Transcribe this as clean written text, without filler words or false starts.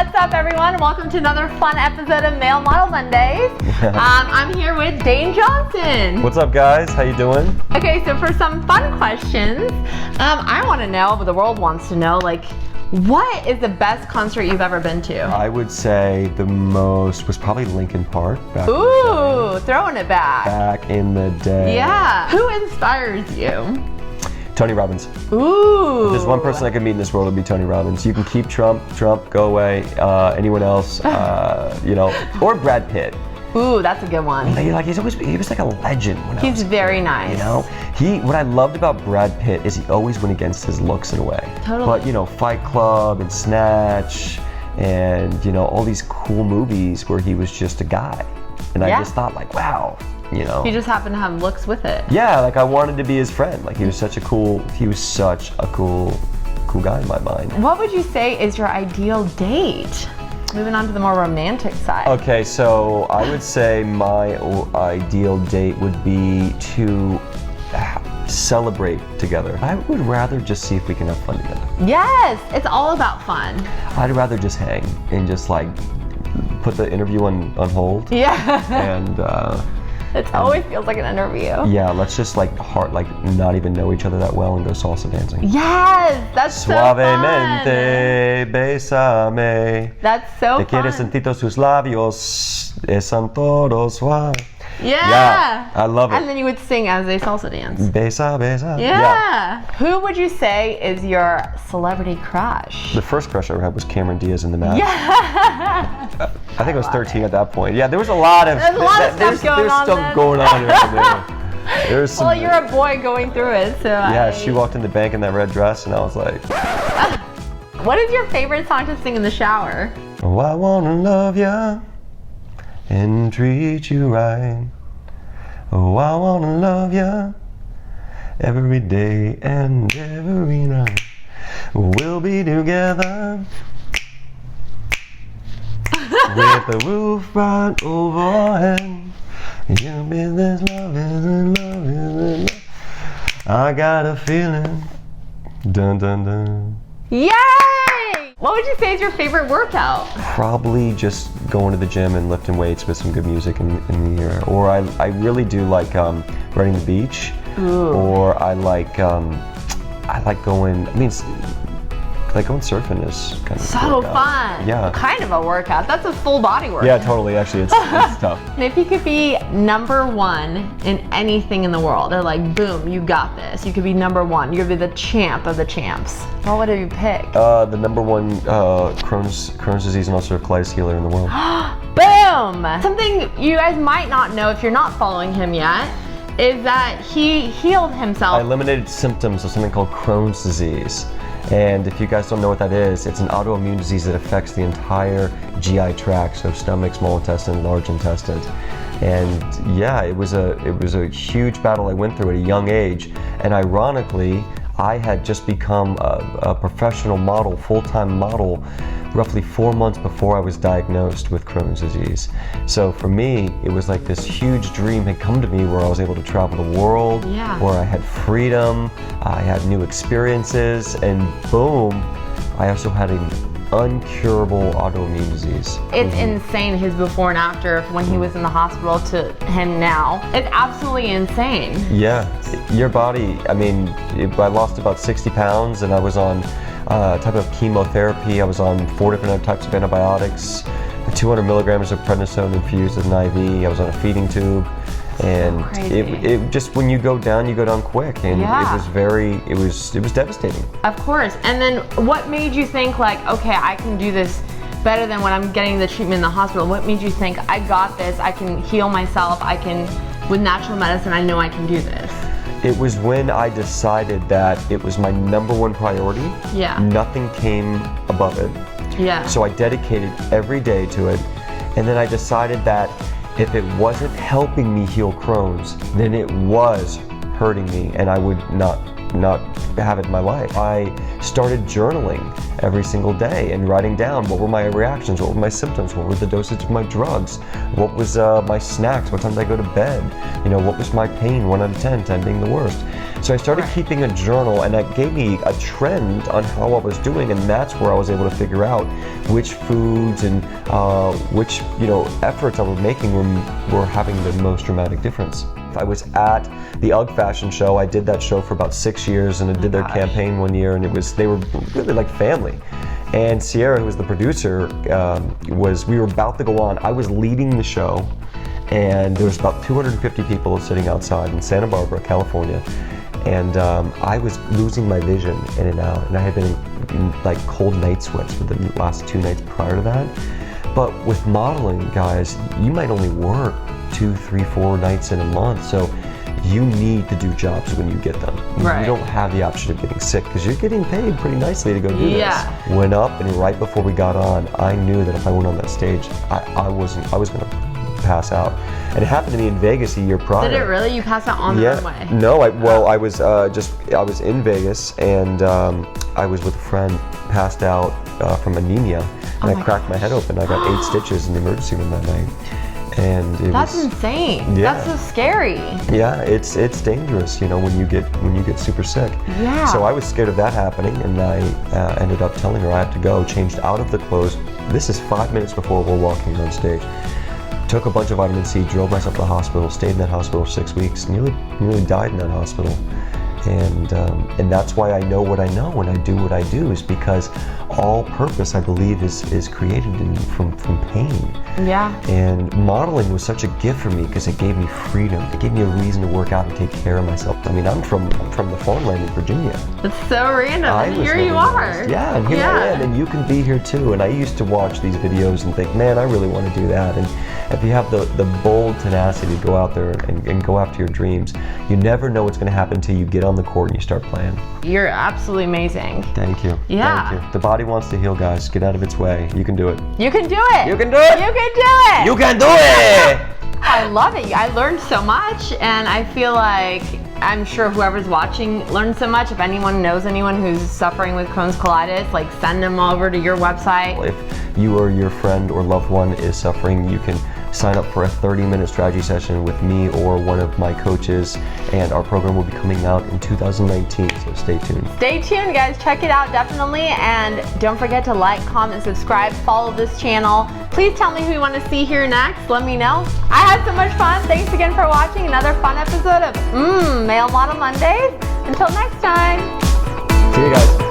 What's up, everyone? Welcome to another fun episode of Male Model Mondays. I'm here with Dane Johnson. What's up, guys? How you doing? Okay, so for some fun questions, I want to know, but the world wants to know, like, what is the best concert you've ever been to? I would say the most was probably Linkin Park. Ooh, throwing it back. Back in the day. Yeah. Who inspires you? Tony Robbins. Ooh. If there's one person I could meet in this world, it'd be Tony Robbins. You can keep Trump, go away. Anyone else, or Brad Pitt. Ooh, that's a good one. He was like a legend when I was He's very nice. You know, what I loved about Brad Pitt is he always went against his looks in a way. Totally. But Fight Club and Snatch, and all these cool movies where he was just a guy, and I just thought like, wow. He just happened to have looks with it. Yeah, like I wanted to be his friend. Like he was such a cool guy in my mind. What would you say is your ideal date? Moving on to the more romantic side. Okay, so I would say my ideal date would be to celebrate together. I would rather just see if we can have fun together. Yes, it's all about fun. I'd rather just hang and just like put the interview on hold. Yeah. And it always feels like an interview. Yeah, let's just like not even know each other that well and go salsa dancing. Yes, that's so fun. Suavemente, bésame. That's so fun. Te quieres sentir sus labios, son todos suaves. Yeah. I love it. And then you would sing as they salsa dance. Besa, besa. Yeah. Who would you say is your celebrity crush? The first crush I ever had was Cameron Diaz in The Mask. Yeah. I think I was 13 at that point. Yeah, there was a lot of stuff going on. There's stuff going on right there. Well, you're a boy going through it, so yeah, she walked in the bank in that red dress, and I was like. What is your favorite song to sing in the shower? Oh, I wanna love ya and treat you right. Oh, I wanna love ya every day and every night. We'll be together with the roof right overhead. You'll be this love is love. I got a feeling. Dun dun dun. Yay! What would you say is your favorite workout? Probably just going to the gym and lifting weights with some good music in the ear. Or I really do like riding the beach. Ooh. Or I like going. Like going surfing is kind of so fun. Yeah. Kind of a workout. That's a full body workout. Yeah, totally. Actually, it's tough. And if you could be number one in anything in the world, they're like, boom, you got this. You could be number one. You could be the champ of the champs. What would you pick? The number one Crohn's disease and ulcerative colitis healer in the world. Boom! Something you guys might not know if you're not following him yet is that he healed himself. I eliminated symptoms of something called Crohn's disease. And if you guys don't know what that is, it's an autoimmune disease that affects the entire GI tract, so stomach, small intestine, large intestine. And yeah, it was a huge battle I went through at a young age. And ironically, I had just become a professional model, full-time model, roughly 4 months before I was diagnosed with Crohn's disease. So for me, it was like this huge dream had come to me where I was able to travel the world, where I had freedom, I had new experiences, and boom, I also had an uncurable autoimmune disease. It's insane, his before and after when he was in the hospital to him now. It's absolutely insane. Yeah, your body, I lost about 60 pounds and I was on a type of chemotherapy. I was on 4 different types of antibiotics, 200 milligrams of prednisone infused with an IV. I was on a feeding tube. And it just, when you go down quick, and it was devastating. Of course. And then what made you think like, okay, I can do this better than when I'm getting the treatment in the hospital? What made you think, I got this, I can heal myself, with natural medicine, I know I can do this? It was when I decided that it was my number one priority. Yeah. Nothing came above it. Yeah. So I dedicated every day to it. And then I decided that if it wasn't helping me heal Crohn's, then it was hurting me and I would not have it in my life. I started journaling every single day and writing down what were my reactions, what were my symptoms, what were the dosage of my drugs, what was my snacks, what time did I go to bed, what was my pain, 1 out of 10, 10 being the worst. So I started keeping a journal, and that gave me a trend on how I was doing, and that's where I was able to figure out which foods and which efforts I was making were having the most dramatic difference. I was at the UGG fashion show. I did that show for about 6 years, and I did their campaign one year, and they were really like family. And Sierra, who was the producer, we were about to go on. I was leading the show, and there was about 250 people sitting outside in Santa Barbara, California. And I was losing my vision in and out, and I had been in like cold night sweats for the last 2 nights prior to that. But with modeling, guys, you might only work 2, 3, 4 nights in a month, so you need to do jobs when you get them. Right. You don't have the option of getting sick because you're getting paid pretty nicely to go do this. Went up, and right before we got on, I knew that if I went on that stage, I was going to pass out. And it happened to me in Vegas a year prior. Did it really? You passed out on the runway? No, I was in Vegas, and I was with a friend, passed out from anemia, and I cracked my head open. I got 8 stitches in the emergency room that night. And that's insane. Yeah. That's so scary. Yeah, it's dangerous, when you get super sick. Yeah. So I was scared of that happening, and I ended up telling her I have to go, changed out of the clothes. This is 5 minutes before we're walking on stage. Took a bunch of vitamin C, drove myself to the hospital, stayed in that hospital 6 weeks, nearly died in that hospital. And that's why I know what I know and I do what I do, is because all purpose, I believe, is created from pain. Yeah. And modeling was such a gift for me because it gave me freedom. It gave me a reason to work out and take care of myself. I mean, I'm from the farmland in Virginia. It's so random, and here you are. Yeah, and here I am, and you can be here too. And I used to watch these videos and think, man, I really want to do that. And if you have the bold tenacity to go out there and go after your dreams, you never know what's going to happen until you get on the court and you start playing. You're absolutely amazing. Thank you. Yeah. Thank you. The body wants to heal, guys. Get out of its way. You can do it. You can do it. You can do it. You can do it. You can do it. I love it. I learned so much, and I feel like I'm sure whoever's watching learned so much. If anyone knows anyone who's suffering with Crohn's colitis, like send them over to your website. If you or your friend or loved one is suffering, you can sign up for a 30-minute strategy session with me or one of my coaches, and our program will be coming out in 2019, so stay tuned. Stay tuned, guys. Check it out, definitely, and don't forget to like, comment, subscribe, follow this channel. Please tell me who you want to see here next. Let me know. I had so much fun. Thanks again for watching another fun episode of Male Model Mondays. Until next time. See you guys.